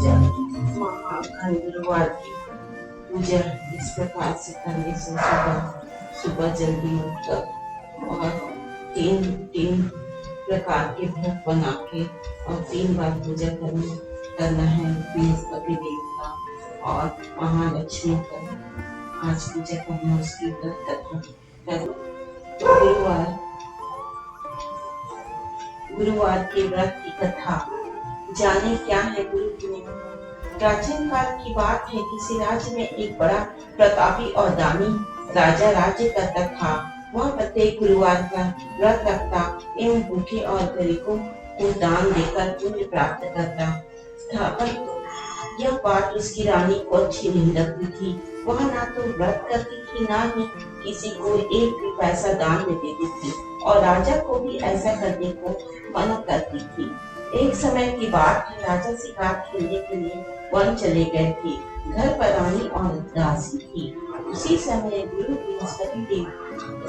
पूजा। महाकाल गुरुवार की पूजा इस प्रकार से करने से सुबह सुबह जल्दी उठकर और तीन तीन प्रकार के भोग बना के और 3 बार पूजा करना है बृहस्पति देवता और महालक्ष्मी का आज पूजा करना उसकी व्रत गुरुवार के व्रत की कथा जाने क्या है गुरु की। प्राचीन काल की बात है, किसी राज्य में एक बड़ा प्रतापी और दानी राजा राज्य करता था। वह प्रत्येक गुरुवार का व्रत रखता एवं भूखे और गरीबों को दान देकर पुण्य प्राप्त करता था। परंतु यह बात उसकी रानी को अच्छी नहीं लगती थी। वह ना तो व्रत करती थी, ना ही किसी को एक भी पैसा दान में देती थी और राजा को भी ऐसा करने को मना करती थी। एक समय की बात है, राजा शिकार खेलने के लिए वन चले गए थे। घर पर रानी और दासी थी। उसी समय गुरु बृहस्पति देव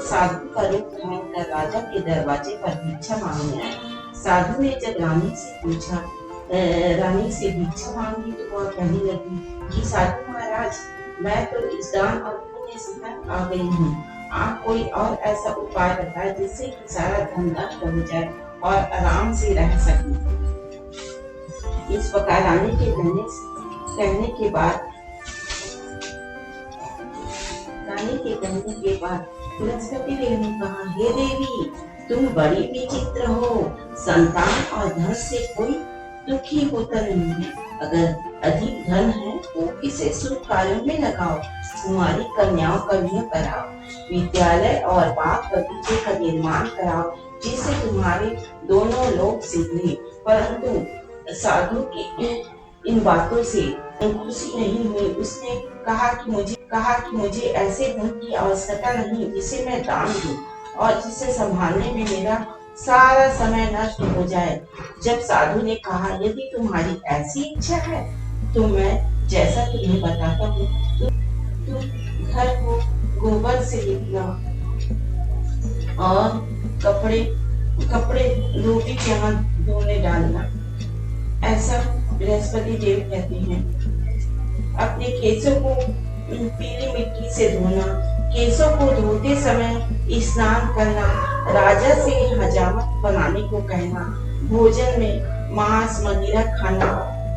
साधु का रूप धारण कर राजा के दरवाजे पर भिक्षा मांगने आए। साधु ने जब रानी से भिक्षा मांगी तो वह कहने लगी कि साधु महाराज, मैं तो इस दान और पुण्य से थक आ गई हूँ। आप कोई और ऐसा उपाय बताए जिससे कि सारा धन नष्ट हो जाए और आराम से रह सके। इस प्रकार रानी के कहने के बाद बृहस्पति देव ने कहा, हे देवी, तुम बड़ी विचित्र हो। संतान और धन से कोई दुखी होता नहीं है। अगर अधिक धन है तो इसे शुभ कार्यों में लगाओ, तुम्हारी कन्याओं का विवाह कराओ, विद्यालय और बाग बगीचे का निर्माण कराओ, जिससे तुम्हारे दोनों लोग सुधरे। परंतु साधु की इन बातों से खुशी नहीं हुई। उसने कहा कि मुझे ऐसे धन की आवश्यकता नहीं जिसे मैं दान दूं और जिसे संभालने में मेरा सारा समय नष्ट हो जाए। जब साधु ने कहा, यदि तुम्हारी ऐसी इच्छा है तो मैं जैसा तुम्हें बताता हूँ, तुम घर को गोबर से लिपना और कपड़े लोभी के यहाँ धोने डालना। ऐसा बृहस्पति देव कहते हैं। अपने केसों को पीली मिट्टी से धोना, केसों को धोते समय स्नान करना, राजा से हजामत बनाने को कहना, भोजन में मांस मदिरा खाना,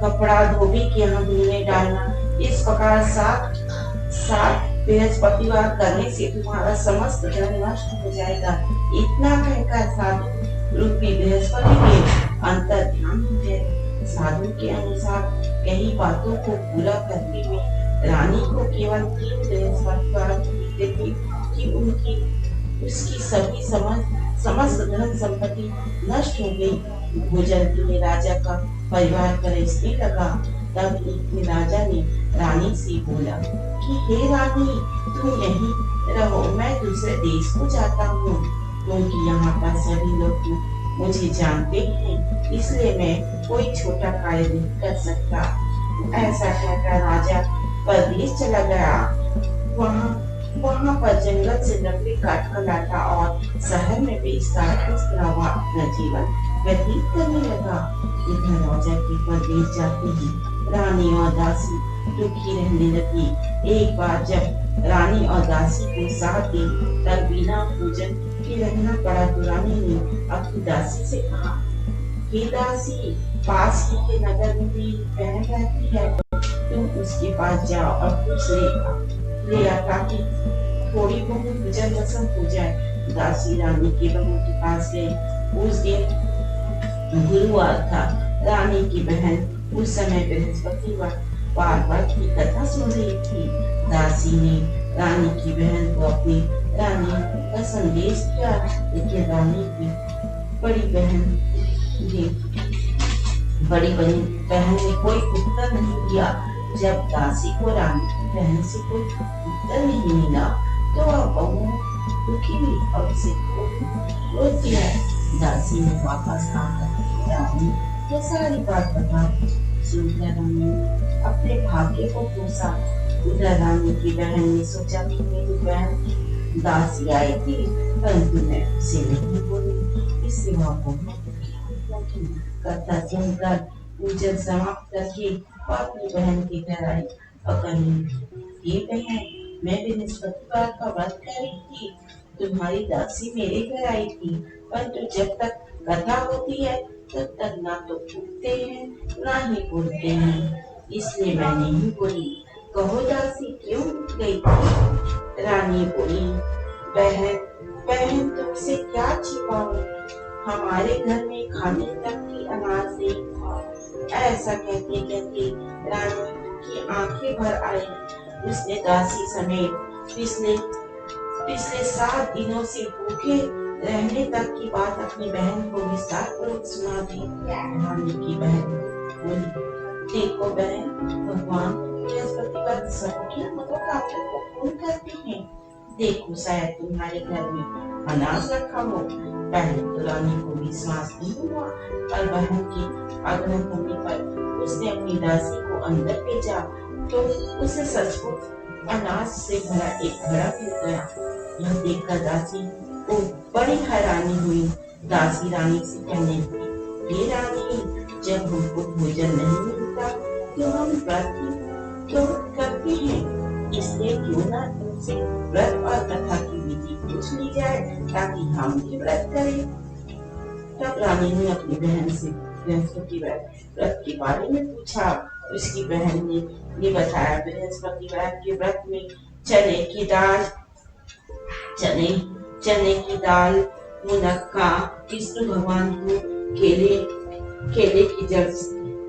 कपड़ा धोबी के यहाँ धोने डालना। इस प्रकार सात बृहस्पतिवार करने से तुम्हारा समस्त धन नष्ट हो जाएगा। इतना कहकर साधु रूपी बृहस्पति देव अंतर ध्यान हो गए। साधु के अनुसार कई बातों को पूरा करने में रानी को केवल 3 बृहस्पतिवार बीते थे कि उसकी सभी समस्त धन संपत्ति नष्ट हो गई। भोजन के लिए राजा का परिवार तरसने लगा। तब एक दिन राजा ने रानी से बोला कि हे रानी, तुम यहीं रहो, मैं दूसरे देश को जाता हूँ, क्योंकि यहाँ पर सभी लोग मुझे जानते हैं, इसलिए मैं कोई छोटा कार्य नहीं कर सकता। ऐसा कहकर राजा परदेश चला गया। वहाँ पर जंगल से लकड़ी काट कर लाता और शहर में बेचकर इस तरह वह अपना जीवन व्यतीत करने लगा। इधर राजा के परदेश जाते ही रानी और दासी दुखी रहने लगी। एक बार जब रानी और दासी को 7 दिन तक बिना भोजन के रहना पड़ा तो रानी ने अपनी दासी से कहा, हे दासी, पास ही के नगर में मेरी बहन रहती है, तुम उसके पास जाओ और कुछ ले आ ताकि थोड़ी बहुत भोजन रसम हो जाए। दासी रानी की बहू के पास गई। उस दिन गुरुवार था। रानी की बहन उस समय बृहस्पतिवार की कथा सुन रही थी। दासी ने रानी की बहन को अपनी रानी का संदेश दिया, लेकिन रानी की बड़ी बहन ने कोई उत्तर नहीं दिया। जब दासी को रानी की बहन से कोई उत्तर नहीं मिला तो वह बहुत दुखी हुई और उसे रोक दिया। दासी ने वापस आकर रानी को सारी बात बता सुनकर रानी ने अपने भाग्य को कोसा। उधर रानी की बहन ने सोचा कि मेरी बहन दासी आई थी, परंतु मैं उसे नहीं बोली। इससे वह बहुत करता सुनकर पूजन समाप्त करके वो अपनी बहन के घर आई और कही, ये बहन, मैं बृहस्पतिवार का व्रत कर रही थी, तुम्हारी दासी मेरे घर आई थी, परंतु जब तक कथा होती है तब तक ना तो उठते हैं ना ही बोलते हैं, इसलिए मैं नहीं बोली। कहो दासी, क्यों उठ गई थी? रानी बोली, बहन बहन, तुमसे क्या छिपाऊं, हमारे घर में खाने तक की अनाज नहीं था। ऐसा कहते कहते रानी की आंखें भर आई। उसने दासी समेत पिछले पिछले 7 दिनों से भूखे रहने तक की बात अपनी बहन को विस्तार पूर्वक सुना दी। रानी की बहन बोली, देखो बहन, भगवान बृहस्पतिवार सबकी मनोकामना को पूर्ण करते हैं। देखो, शायद तुम्हारे घर में अनाज रखा हो। पहले तो रानी को विश्वास नहीं हुआ, पर बहन के आग्रह करने पर उसने अपनी दासी को अंदर भेजा तो उसे सचमुच अनाज से भरा एक घड़ा मिल गया। यह देखकर दासी को बड़ी हैरानी हुई। दासी रानी से कहने लगी, हे रानी, जब हमको भोजन नहीं मिलता तो हम व्रत तो करते हैं, इसलिए क्यों ना तुमसे व्रत और कथा की विधि पूछ ली जाए ताकि हम भी व्रत करें। तब रानी ने अपनी बहन से बृहस्पतिवार के बारे में पूछा। उसकी बहन ने बताया, बृहस्पतिवार के व्रत में चने की दाल, मुनक्का, विष्णु भगवान को केले की जड़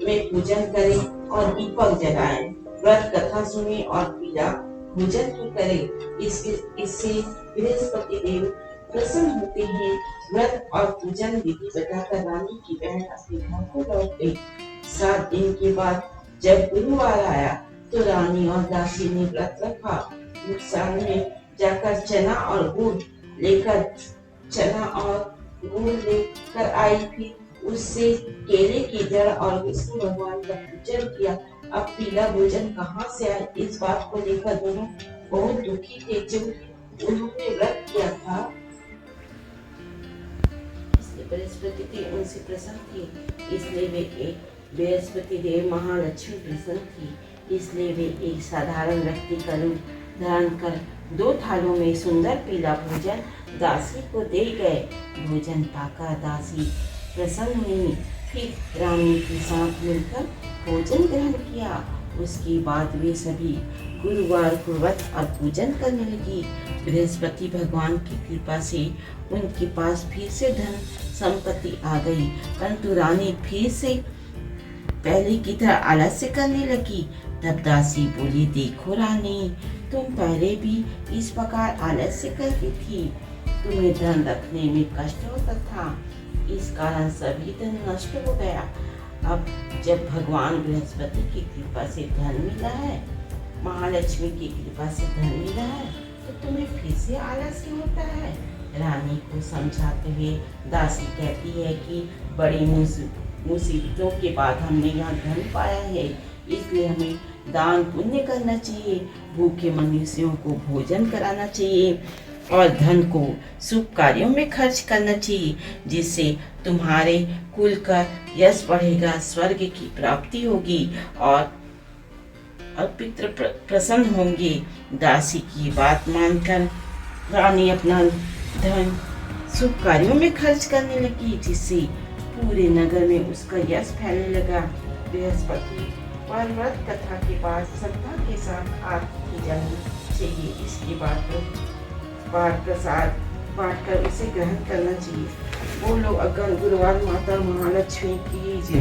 में पूजन करें और दीपक जलाएं, व्रत कथा सुने और पीला भोजन की करें। इससे बृहस्पति देव प्रसन्न होते हैं। व्रत और पूजन विधि बताकर रानी की बहन अपने घर को लौट गई। 7 दिन के बाद जब गुरुवार आया तो रानी और दासी ने व्रत रखा। नुकसान में जाकर चना और गुड़ लेकर आई थी। उससे केले की जड़ और विष्णु भगवान का पूजन किया। अब पीला भोजन कहाँ से आए, इस बात को लेकर दोनों बहुत दुखी थे। जब उन्होंने व्रत किया था, इसलिए बृहस्पति देव उनसे प्रसन्न थे। इसलिए बृहस्पति देव महालक्ष्मी प्रसन्न थी। इसलिए वे एक साधारण व्यक्ति का रूप धारण कर 2 थालों में सुंदर पीला भोजन दासी को दे गए। भोजन पाकर दासी प्रसन्न हुई। फिर रानी के साथ मिलकर भोजन ग्रहण किया। उसके बाद वे सभी गुरुवार को व्रत और पूजन करने लगी। बृहस्पति भगवान की कृपा से उनके पास फिर से धन संपत्ति आ गई, परंतु रानी फिर से पहले की तरह आलस्य करने लगी। तब दासी बोली, देखो रानी, तुम पहले भी इस प्रकार आलस्य करती थी। तुम्हें धन रखने में कष्ट होता था, इस कारण सभी धन नष्ट हो गया। अब जब भगवान बृहस्पति की कृपा से धन मिला है, महालक्ष्मी की कृपा से धन मिला है, तो तुम्हें फिर से आलस्य होता है। रानी को समझाते हुए दासी कहती है कि बड़ी मुसीबतों के बाद हमने यहाँ धन पाया है, इसलिए हमें दान पुण्य करना चाहिए, भूखे मनुष्यों को भोजन कराना चाहिए और धन को शुभ कार्यों में खर्च करना चाहिए, जिससे तुम्हारे कुल का यश बढ़ेगा, स्वर्ग की प्राप्ति होगी और पितृ प्रसन्न होंगे। दासी की बात मानकर रानी अपना धन शुभ कार्यों में खर्च करने लगी, जिससे पूरे नगर में उसका यश फैलने लगा। बृहस्पति पर व्रत कथा के बाद श्रद्धा के साथ आरती की जानी चाहिए। इसके बाद प्रसाद बांटकर उसे ग्रहण करना चाहिए। बोलो अगर गुरुवार माता महालक्ष्मी की जय।